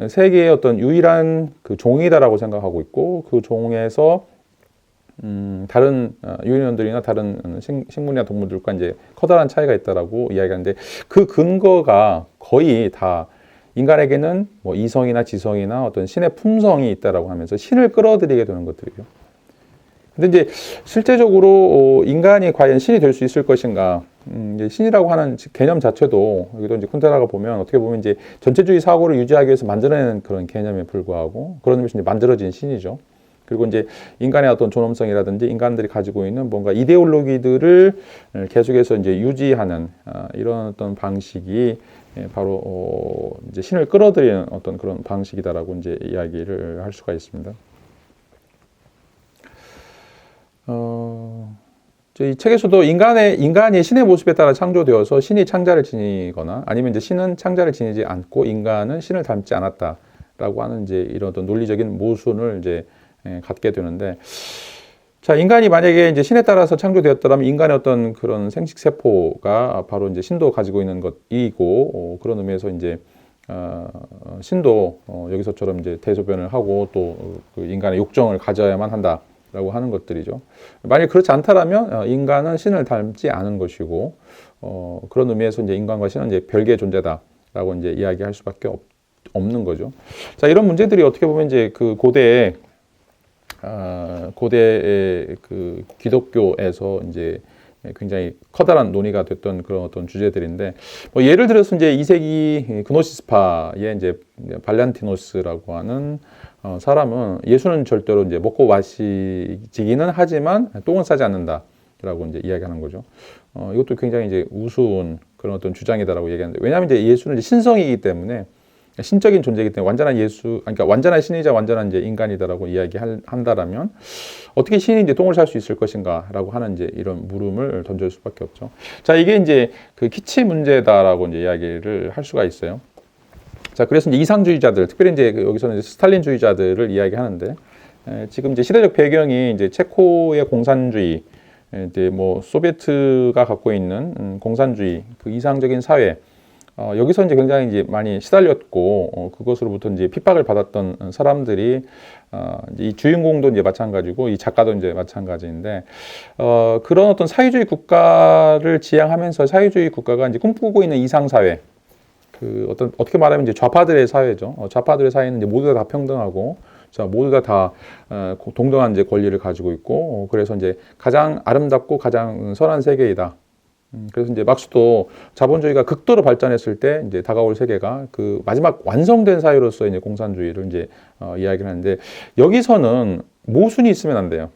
세계의 어떤 유일한 그 종이다라고 생각하고 있고, 그 종에서 다른 유인원들이나 다른 식물이나 동물들과 이제 커다란 차이가 있다라고 이야기하는데, 그 근거가 거의 다 인간에게는 뭐 이성이나 지성이나 어떤 신의 품성이 있다라고 하면서 신을 끌어들이게 되는 것들이에요. 근데 이제 실제적으로 인간이 과연 신이 될 수 있을 것인가? 이제 신이라고 하는 개념 자체도, 여기도 이제 쿤데라가 보면 어떻게 보면 이제 전체주의 사고를 유지하기 위해서 만들어내는 그런 개념에 불과하고, 그런 의미에서 이제 만들어진 신이죠. 그리고 이제 인간의 어떤 존엄성이라든지 인간들이 가지고 있는 뭔가 이데올로기들을 계속해서 이제 유지하는 이런 어떤 방식이 바로 이제 신을 끌어들이는 어떤 그런 방식이다라고 이제 이야기를 할 수가 있습니다. 이 책에서도 인간이 신의 모습에 따라 창조되어서 신이 창자를 지니거나, 아니면 이제 신은 창자를 지니지 않고 인간은 신을 닮지 않았다라고 하는 이제 이런 어떤 논리적인 모순을 이제 갖게 되는데, 자, 인간이 만약에 이제 신에 따라서 창조되었더라면 인간의 어떤 그런 생식세포가 바로 이제 신도 가지고 있는 것이고, 그런 의미에서 이제, 신도, 여기서처럼 이제 대소변을 하고 또 그 인간의 욕정을 가져야만 한다라고 하는 것들이죠. 만약 그렇지 않다라면, 인간은 신을 닮지 않은 것이고, 그런 의미에서 이제 인간과 신은 이제 별개의 존재다라고 이제 이야기할 수밖에 없는 거죠. 자, 이런 문제들이 어떻게 보면 이제 그 고대의 그 기독교에서 이제 굉장히 커다란 논의가 됐던 그런 어떤 주제들인데, 뭐 예를 들어서 이제 2세기 그노시스파의 이제 발란티노스라고 하는 사람은 예수는 절대로 이제 먹고 마시기는 하지만 똥은 싸지 않는다라고 이제 이야기하는 거죠. 이것도 굉장히 이제 우스운 그런 어떤 주장이다라고 얘기하는데, 왜냐하면 이제 예수는 이제 신성이기 때문에, 신적인 존재이기 때문에 완전한 그러니까 완전한 신이자 완전한 이제 인간이다라고 이야기한다라면 어떻게 신이 이제 똥을 살 수 있을 것인가라고 하는 이제 이런 물음을 던질 수밖에 없죠. 자, 이게 이제 그 키치 문제다라고 이제 이야기를 할 수가 있어요. 자, 그래서 이제 이상주의자들, 특별히 이제 여기서는 이제 스탈린주의자들을 이야기하는데, 지금 이제 시대적 배경이 이제 체코의 공산주의, 이제 뭐 소비에트가 갖고 있는 공산주의, 그 이상적인 사회. 여기서 이제 굉장히 이제 많이 시달렸고, 그것으로부터 이제 핍박을 받았던 사람들이, 이 주인공도 이제 마찬가지고, 이 작가도 이제 마찬가지인데, 그런 어떤 사회주의 국가를 지향하면서 사회주의 국가가 이제 꿈꾸고 있는 이상사회, 그 어떻게 말하면 이제 좌파들의 사회죠. 좌파들의 사회는 이제 모두 다 평등하고, 자, 모두 다 동등한 이제 권리를 가지고 있고, 그래서 이제 가장 아름답고 가장 선한 세계이다. 그래서 이제 막스도 자본주의가 극도로 발전했을 때 이제 다가올 세계가 그 마지막 완성된 사회로서 이제 공산주의를 이제 이야기를 하는데, 여기서는 모순이 있으면 안 돼요.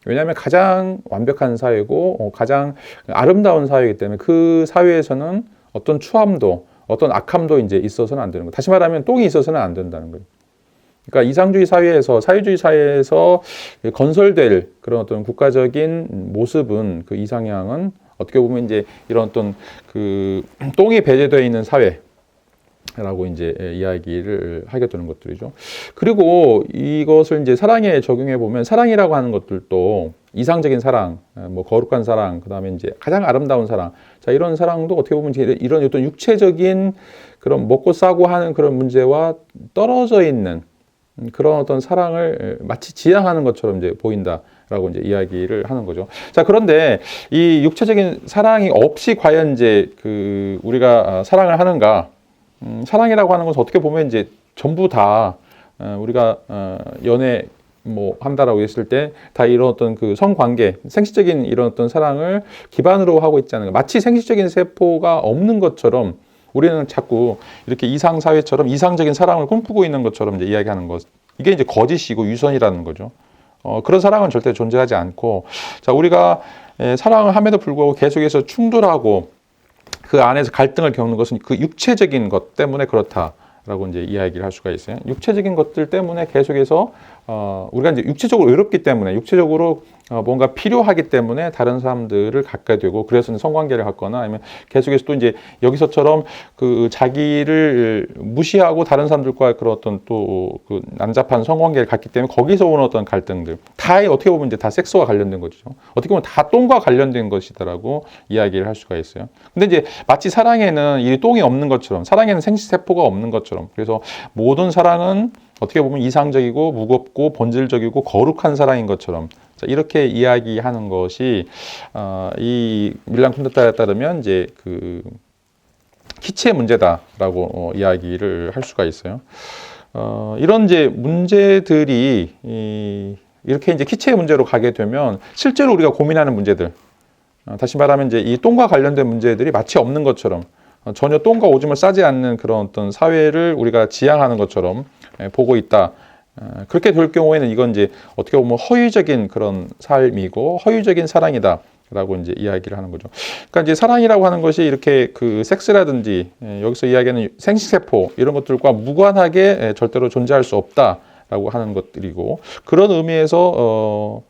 왜냐하면 가장 완벽한 사회고 가장 아름다운 사회이기 때문에 그 사회에서는 어떤 추함도 어떤 악함도 이제 있어서는 안 되는 거예요. 다시 말하면 똥이 있어서는 안 된다는 거예요. 그러니까 이상주의 사회에서, 사회주의 사회에서 건설될 그런 어떤 국가적인 모습은, 그 이상향은 어떻게 보면 이제 이런 어떤 그 똥이 배제되어 있는 사회라고 이제 이야기를 하게 되는 것들이죠. 그리고 이것을 이제 사랑에 적용해 보면, 사랑이라고 하는 것들도 이상적인 사랑, 뭐 거룩한 사랑, 그 다음에 이제 가장 아름다운 사랑. 자, 이런 사랑도 어떻게 보면 이런 어떤 육체적인 그런 먹고 싸고 하는 그런 문제와 떨어져 있는 그런 어떤 사랑을 마치 지향하는 것처럼 이제 보인다라고 이제 이야기를 하는 거죠. 자, 그런데 이 육체적인 사랑이 없이 과연 이제 그 우리가 사랑을 하는가? 사랑이라고 하는 것은 어떻게 보면 이제 전부 다 우리가 연애 뭐 한다라고 했을 때 다 이런 어떤 그 성관계, 생식적인 이런 어떤 사랑을 기반으로 하고 있지 않은가? 마치 생식적인 세포가 없는 것처럼 우리는 자꾸 이렇게 이상사회처럼 이상적인 사랑을 꿈꾸고 있는 것처럼 이제 이야기하는 것. 이게 이제 거짓이고 유선이라는 거죠. 그런 사랑은 절대 존재하지 않고, 자, 우리가 사랑을 함에도 불구하고 계속해서 충돌하고 그 안에서 갈등을 겪는 것은 그 육체적인 것 때문에 그렇다라고 이제 이야기를 할 수가 있어요. 육체적인 것들 때문에 계속해서 우리가 이제 육체적으로 외롭기 때문에, 육체적으로 뭔가 필요하기 때문에 다른 사람들을 갖게 되고, 그래서 성관계를 갖거나 아니면 계속해서 또 이제 여기서처럼 그 자기를 무시하고 다른 사람들과 그런 어떤 또 그 난잡한 성관계를 갖기 때문에 거기서 오는 어떤 갈등들, 다 어떻게 보면 이제 다 섹스와 관련된 거죠. 어떻게 보면 다 똥과 관련된 것이다라고 이야기를 할 수가 있어요. 근데 이제 마치 사랑에는 이 똥이 없는 것처럼, 사랑에는 생식세포가 없는 것처럼, 그래서 모든 사랑은 어떻게 보면 이상적이고 무겁고 본질적이고 거룩한 사랑인 것처럼, 자, 이렇게 이야기하는 것이 이 밀란 쿤데타에 따르면 이제 그 키치의 문제다라고 이야기를 할 수가 있어요. 이런 이제 문제들이 이렇게 이제 키치의 문제로 가게 되면 실제로 우리가 고민하는 문제들, 다시 말하면 이제 이 똥과 관련된 문제들이 마치 없는 것처럼, 전혀 똥과 오줌을 싸지 않는 그런 어떤 사회를 우리가 지향하는 것처럼 보고 있다. 그렇게 될 경우에는 이건 이제 어떻게 보면 허위적인 그런 삶이고 허위적인 사랑이다 라고 이제 이야기를 하는 거죠. 그러니까 이제 사랑이라고 하는 것이 이렇게 그 섹스라든지 여기서 이야기하는 생식세포 이런 것들과 무관하게 절대로 존재할 수 없다라고 하는 것들이고, 그런 의미에서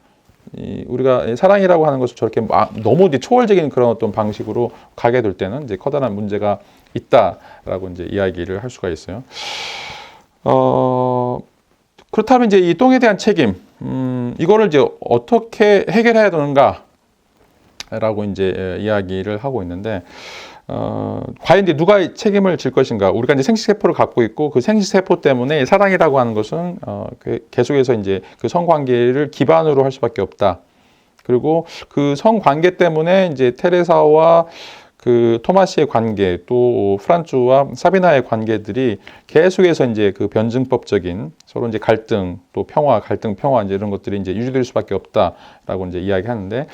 우리가 사랑이라고 하는 것을 저렇게 너무 이제 초월적인 그런 어떤 방식으로 가게 될 때는 이제 커다란 문제가 있다라고 이제 이야기를 할 수가 있어요. 그렇다면 이제 이 똥에 대한 책임, 이거를 이제 어떻게 해결해야 되는가라고 이제 이야기를 하고 있는데, 과연 이제 누가 책임을 질 것인가? 우리가 이제 생식세포를 갖고 있고 그 생식세포 때문에 사랑이라고 하는 것은 계속해서 이제 그 성관계를 기반으로 할 수밖에 없다. 그리고 그 성관계 때문에 이제 테레사와 그 토마시의 관계, 또 프란츠와 사비나의 관계들이 계속해서 이제 그 변증법적인 서로 이제 갈등, 또 평화, 갈등, 평화 이제 이런 것들이 이제 유지될 수밖에 없다라고 이제 이야기하는데,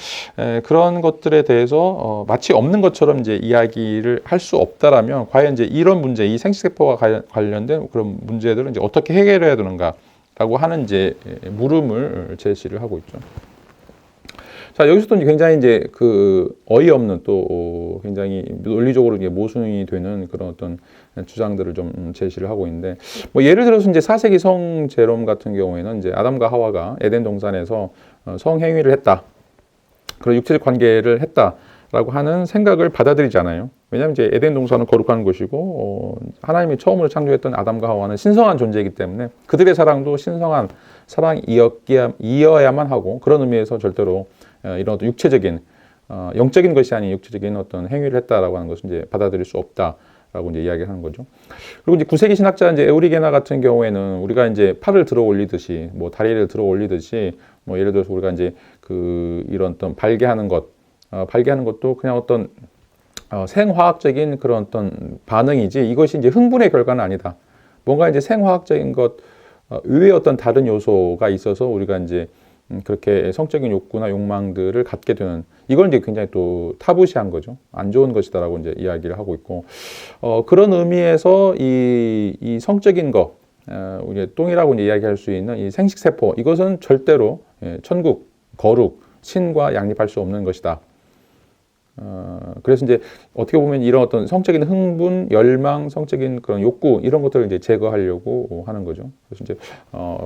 그런 것들에 대해서 마치 없는 것처럼 이제 이야기를 할 수 없다라면 과연 이제 이런 문제, 이 생식세포와 관련된 그런 문제들은 이제 어떻게 해결해야 되는가라고 하는 이제 물음을 제시를 하고 있죠. 자, 여기서도 굉장히 이제 그 어이없는 또 굉장히 논리적으로 이게 모순이 되는 그런 어떤 주장들을 좀 제시를 하고 있는데, 뭐 예를 들어서 이제 4세기 성제롬 같은 경우에는 이제 아담과 하와가 에덴 동산에서 성행위를 했다. 그런 육체적 관계를 했다라고 하는 생각을 받아들이잖아요. 왜냐하면 이제 에덴 동산은 거룩한 곳이고 하나님이 처음으로 창조했던 아담과 하와는 신성한 존재이기 때문에 그들의 사랑도 신성한 사랑이어야만 하고, 그런 의미에서 절대로 이런 어떤 육체적인 영적인 것이 아닌 육체적인 어떤 행위를 했다라고 하는 것은 이제 받아들일 수 없다라고 이제 이야기하는 거죠. 그리고 이제 9세기 신학자 이제 에우리게나 같은 경우에는 우리가 이제 팔을 들어 올리듯이, 뭐 다리를 들어 올리듯이, 뭐 예를 들어서 우리가 이제 그 이런 어떤 발개하는 것도 그냥 어떤 생화학적인 그런 어떤 반응이지, 이것이 이제 흥분의 결과는 아니다. 뭔가 이제 생화학적인 것 외에 어떤 다른 요소가 있어서 우리가 이제 그렇게 성적인 욕구나 욕망들을 갖게 되는, 이걸 이제 굉장히 또 타부시한 거죠. 안 좋은 것이다라고 이제 이야기를 하고 있고, 그런 의미에서 이 성적인 것, 우리 똥이라고 이제 이야기할 수 있는 이 생식세포, 이것은 절대로 천국, 거룩, 신과 양립할 수 없는 것이다. 그래서 이제 어떻게 보면 이런 어떤 성적인 흥분, 열망, 성적인 그런 욕구, 이런 것들을 이제 제거하려고 하는 거죠. 그래서 이제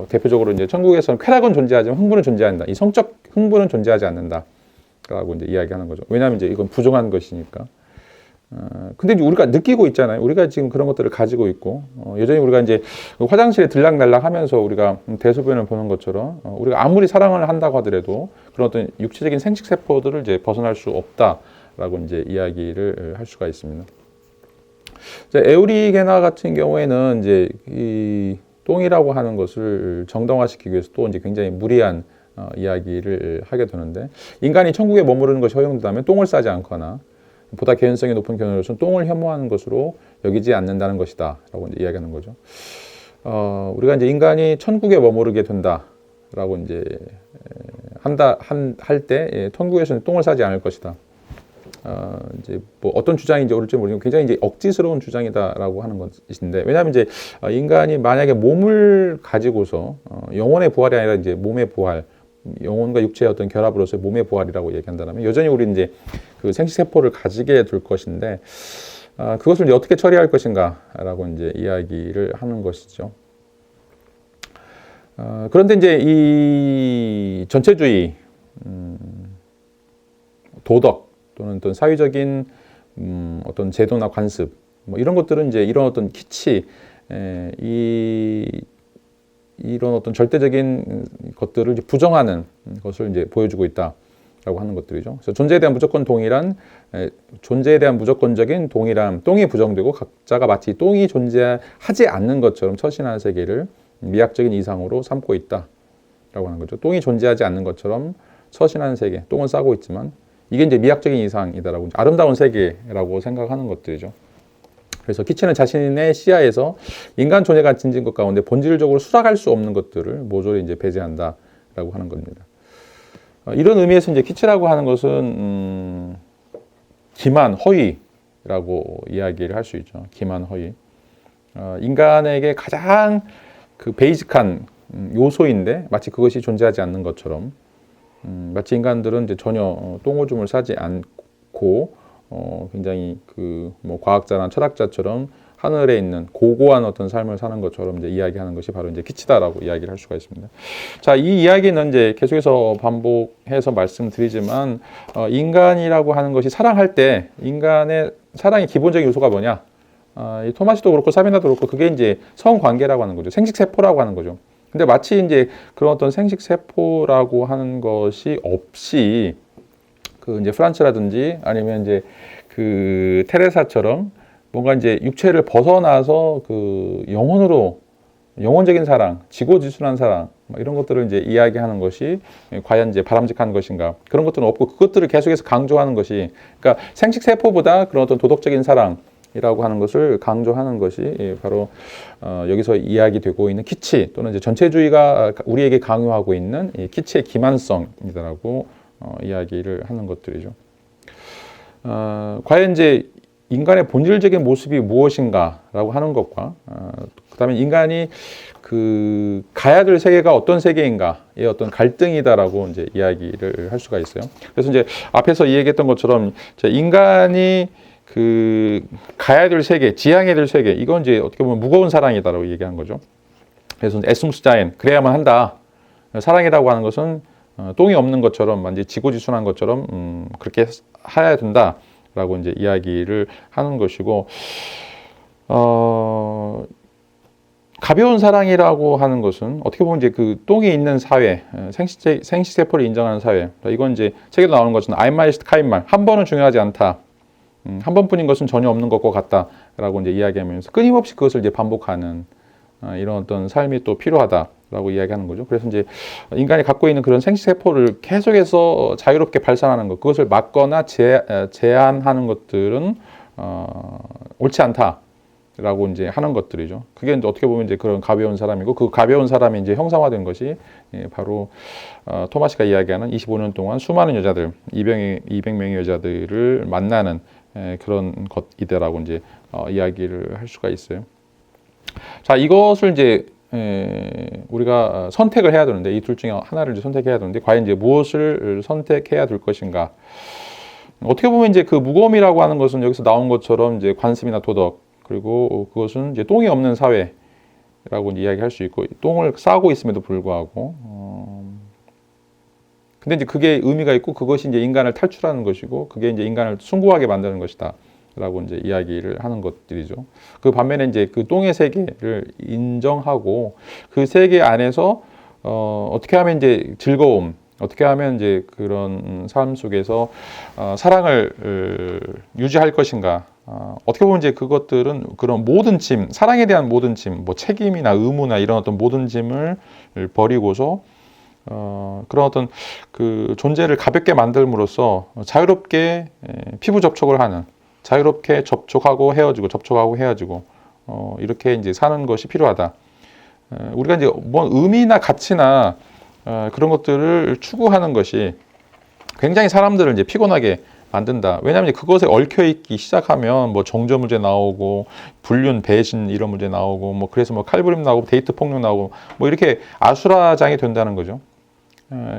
대표적으로 이제 천국에서는 쾌락은 존재하지만 흥분은 존재한다. 이 성적 흥분은 존재하지 않는다라고 이제 이야기하는 거죠. 왜냐하면 이제 이건 부정한 것이니까. 근데 이제 우리가 느끼고 있잖아요. 우리가 지금 그런 것들을 가지고 있고, 여전히 우리가 이제 화장실에 들락날락 하면서 우리가 대소변을 보는 것처럼, 우리가 아무리 사랑을 한다고 하더라도 그런 어떤 육체적인 생식세포들을 이제 벗어날 수 없다라고 이제 이야기를 할 수가 있습니다. 에우리게나 같은 경우에는 이제 이 똥이라고 하는 것을 정당화시키기 위해서 또 이제 굉장히 무리한 이야기를 하게 되는데, 인간이 천국에 머무르는 것이 허용된다면 똥을 싸지 않거나 보다 개연성이 높은 견해로서는 똥을 혐오하는 것으로 여기지 않는다는 것이다 라고 이제 이야기하는 거죠. 우리가 이제 인간이 천국에 머무르게 된다라고 이제 할 때 천국에서는 똥을 싸지 않을 것이다. 이제 뭐 어떤 주장인지 옳을지 모르지만 굉장히 이제 억지스러운 주장이다라고 하는 것인데, 왜냐하면 이제 인간이 만약에 몸을 가지고서 영혼의 부활이 아니라 이제 몸의 부활, 영혼과 육체의 어떤 결합으로서의 몸의 부활이라고 얘기한다면 여전히 우리 이제 그 생식세포를 가지게 될 것인데, 그것을 이제 어떻게 처리할 것인가라고 이제 이야기를 하는 것이죠. 그런데 이제 이 전체주의, 도덕 또는 어떤 사회적인 어떤 제도나 관습, 뭐 이런 것들은 이제 이런 어떤 키치, 이런 어떤 절대적인 것들을 이제 부정하는 것을 이제 보여주고 있다라고 하는 것들이죠. 그래서 존재에 대한 무조건적인 동일함, 똥이 부정되고 각자가 마치 똥이 존재하지 않는 것처럼 처신하는 세계를 미학적인 이상으로 삼고 있다라고 하는 거죠. 똥이 존재하지 않는 것처럼 처신하는 세계, 똥은 싸고 있지만 이게 이제 미학적인 이상이다라고, 아름다운 세계라고 생각하는 것들이죠. 그래서 키치는 자신의 시야에서 인간 존재가 진진 것 가운데 본질적으로 수락할 수 없는 것들을 모조리 이제 배제한다라고 하는 겁니다. 이런 의미에서 이제 키치라고 하는 것은 기만, 허위라고 이야기를 할 수 있죠. 기만, 허위. 인간에게 가장 그 베이직한 요소인데 마치 그것이 존재하지 않는 것처럼, 마치 인간들은 이제 전혀 똥오줌을 싸지 않고 굉장히 그 뭐 과학자나 철학자처럼 하늘에 있는 고고한 어떤 삶을 사는 것처럼 이제 이야기하는 것이 바로 이제 키치다라고 이야기를 할 수가 있습니다. 자, 이 이야기는 이제 계속해서 반복해서 말씀드리지만, 인간이라고 하는 것이 사랑할 때 인간의 사랑의 기본적인 요소가 뭐냐? 이 토마시도 그렇고 사비나도 그렇고 그게 이제 성관계라고 하는 거죠. 생식세포라고 하는 거죠. 근데 마치 이제 그런 어떤 생식 세포라고 하는 것이 없이 그 이제 프란츠라든지 아니면 이제 그 테레사처럼 뭔가 이제 육체를 벗어나서 그 영혼적인 사랑, 지고지순한 사랑 이런 것들을 이제 이야기하는 것이 과연 이제 바람직한 것인가, 그런 것들은 없고 그것들을 계속해서 강조하는 것이, 그러니까 생식 세포보다 그런 어떤 도덕적인 사랑이라고 하는 것을 강조하는 것이 바로 여기서 이야기되고 있는 키치 또는 이제 전체주의가 우리에게 강요하고 있는 이 키치의 기만성이다라고 이야기를 하는 것들이죠. 과연 이제 인간의 본질적인 모습이 무엇인가라고 하는 것과 그다음에 인간이 그 가야 될 세계가 어떤 세계인가의 어떤 갈등이다라고 이제 이야기를 할 수가 있어요. 그래서 이제 앞에서 이야기했던 것처럼 인간이 그 가야 될 세계, 지향해야 될 세계, 이건 이제 어떻게 보면 무거운 사랑이다라고 얘기한 거죠. 그래서 에스무스자엔, 그래야만 한다. 사랑이라고 하는 것은 똥이 없는 것처럼 완전 지고지순한 것처럼 그렇게 해야 된다라고 이제 이야기를 하는 것이고, 가벼운 사랑이라고 하는 것은 어떻게 보면 이제 그 똥이 있는 사회, 생식세포를 인정하는 사회. 이건 이제 책에도 나오는 것은 아인말 카인말, 한 번은 중요하지 않다. 한 번뿐인 것은 전혀 없는 것과 같다라고 이제 이야기하면서 끊임없이 그것을 이제 반복하는 이런 어떤 삶이 또 필요하다라고 이야기하는 거죠. 그래서 이제 인간이 갖고 있는 그런 생식세포를 계속해서 자유롭게 발산하는 것, 그것을 막거나 제한하는 것들은 옳지 않다라고 이제 하는 것들이죠. 그게 이제 어떻게 보면 이제 그런 가벼운 사람이고, 그 가벼운 사람이 이제 형상화된 것이 바로 토마시가 이야기하는 25년 동안 수많은 여자들, 200명의 여자들을 만나는 그런 것이다라고 이제 이야기를 할 수가 있어요. 자, 이것을 이제 우리가 선택을 해야 되는데, 이 둘 중에 하나를 이제 선택해야 되는데, 과연 이제 무엇을 선택해야 될 것인가? 어떻게 보면 이제 그 무거움이라고 하는 것은 여기서 나온 것처럼 이제 관습이나 도덕, 그리고 그것은 이제 똥이 없는 사회라고 이야기할 수 있고, 똥을 싸고 있음에도 불구하고, 근데 이제 그게 의미가 있고, 그것이 이제 인간을 탈출하는 것이고, 그게 이제 인간을 숭고하게 만드는 것이다. 라고 이제 이야기를 하는 것들이죠. 그 반면에 이제 그 똥의 세계를 인정하고, 그 세계 안에서 어떻게 하면 이제 즐거움, 어떻게 하면 이제 그런 삶 속에서 사랑을 유지할 것인가. 어떻게 보면 이제 그것들은 그런 모든 짐, 사랑에 대한 모든 짐, 뭐 책임이나 의무나 이런 어떤 모든 짐을 버리고서 그런 어떤 그 존재를 가볍게 만들므로써 자유롭게 피부 접촉을 하는, 자유롭게 접촉하고 헤어지고 접촉하고 헤어지고 이렇게 이제 사는 것이 필요하다. 우리가 이제 뭔 의미나 가치나 그런 것들을 추구하는 것이 굉장히 사람들을 이제 피곤하게 만든다. 왜냐하면 그것에 얽혀 있기 시작하면 뭐 정저 문제 나오고 불륜, 배신 이런 문제 나오고 뭐 그래서 뭐 칼부림 나오고 데이트 폭력 나오고 뭐 이렇게 아수라장이 된다는 거죠.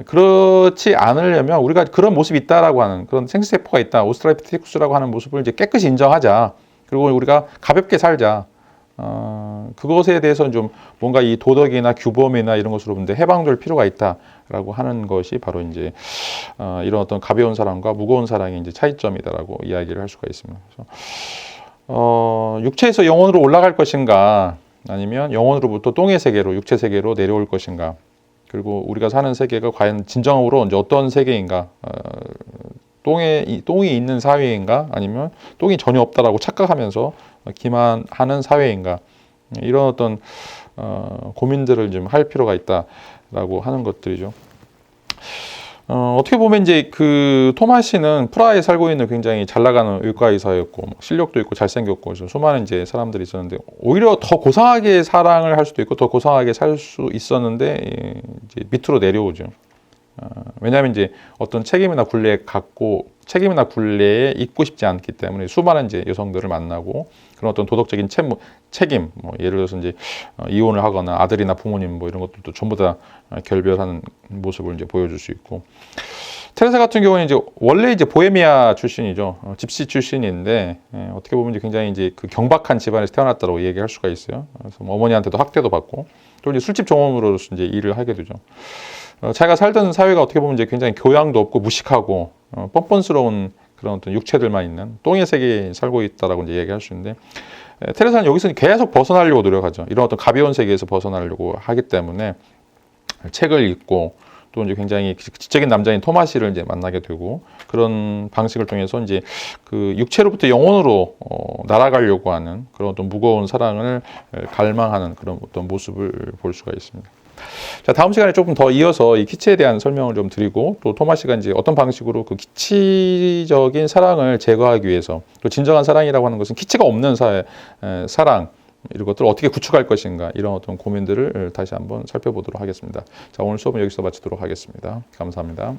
그렇지 않으려면 우리가 그런 모습이 있다라고 하는, 그런 생식세포가 있다, 오스트랄피테쿠스라고 하는 모습을 이제 깨끗이 인정하자. 그리고 우리가 가볍게 살자. 그것에 대해서는 좀 뭔가 이 도덕이나 규범이나 이런 것으로 보는데 해방될 필요가 있다라고 하는 것이 바로 이제 이런 어떤 가벼운 사랑과 무거운 사랑의 이제 차이점이다라고 이야기를 할 수가 있습니다. 그래서 육체에서 영혼으로 올라갈 것인가, 아니면 영혼으로부터 똥의 세계로, 육체 세계로 내려올 것인가. 그리고 우리가 사는 세계가 과연 진정으로 이제 어떤 세계인가, 똥이 있는 사회인가, 아니면 똥이 전혀 없다라고 착각하면서 기만하는 사회인가, 이런 어떤 고민들을 좀 할 필요가 있다라고 하는 것들이죠. 어떻게 보면 이제 그 토마시는 프라하에 살고 있는 굉장히 잘 나가는 의과 의사였고 실력도 있고 잘생겼고 그래서 수많은 이제 사람들이 있었는데, 오히려 더 고상하게 사랑을 할 수도 있고 더 고상하게 살 수 있었는데 이제 밑으로 내려오죠. 왜냐하면 이제 어떤 책임이나 굴레에 있고 싶지 않기 때문에 수많은 이제 여성들을 만나고 그런 어떤 도덕적인 책임, 뭐 예를 들어서 이제 이혼을 하거나 아들이나 부모님 뭐 이런 것들도 전부 다 결별하는 모습을 이제 보여줄 수 있고, 테레사 같은 경우는 이제 원래 이제 보헤미아 출신이죠. 집시 출신인데 어떻게 보면 이제 굉장히 이제 그 경박한 집안에서 태어났다고 얘기할 수가 있어요. 그래서 뭐 어머니한테도 학대도 받고 또 이제 술집 종업으로서 이제 일을 하게 되죠. 자기가 살던 사회가 어떻게 보면 이제 굉장히 교양도 없고 무식하고 뻔뻔스러운 그런 어떤 육체들만 있는 똥의 세계에 살고 있다라고 이제 얘기할 수 있는데, 테레사는 여기서 계속 벗어나려고 노력하죠. 이런 어떤 가벼운 세계에서 벗어나려고 하기 때문에 책을 읽고 또 이제 굉장히 지적인 남자인 토마시를 이제 만나게 되고 그런 방식을 통해서 이제 그 육체로부터 영혼으로 날아가려고 하는 그런 어떤 무거운 사랑을 갈망하는 그런 어떤 모습을 볼 수가 있습니다. 자, 다음 시간에 조금 더 이어서 이 키치에 대한 설명을 좀 드리고 또 토마시가 이제 어떤 방식으로 그 키치적인 사랑을 제거하기 위해서 또 진정한 사랑이라고 하는 것은 키치가 없는 사랑 이런 것들을 어떻게 구축할 것인가 이런 어떤 고민들을 다시 한번 살펴보도록 하겠습니다. 자, 오늘 수업은 여기서 마치도록 하겠습니다. 감사합니다.